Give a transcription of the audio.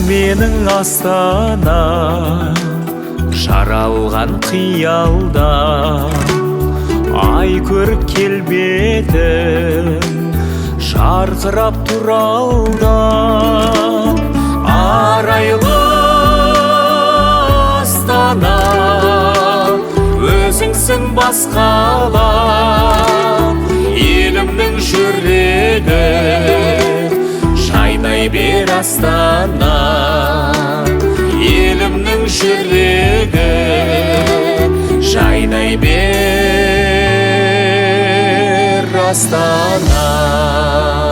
Менің астана жаралған қиялда, ай көрік келбетің жарқырап тұр алда. Арайлы астана, өзіңсің басқала, елімнің жүрегі жайнай бер астана. Елімнің жүрегі жайнай бер астана.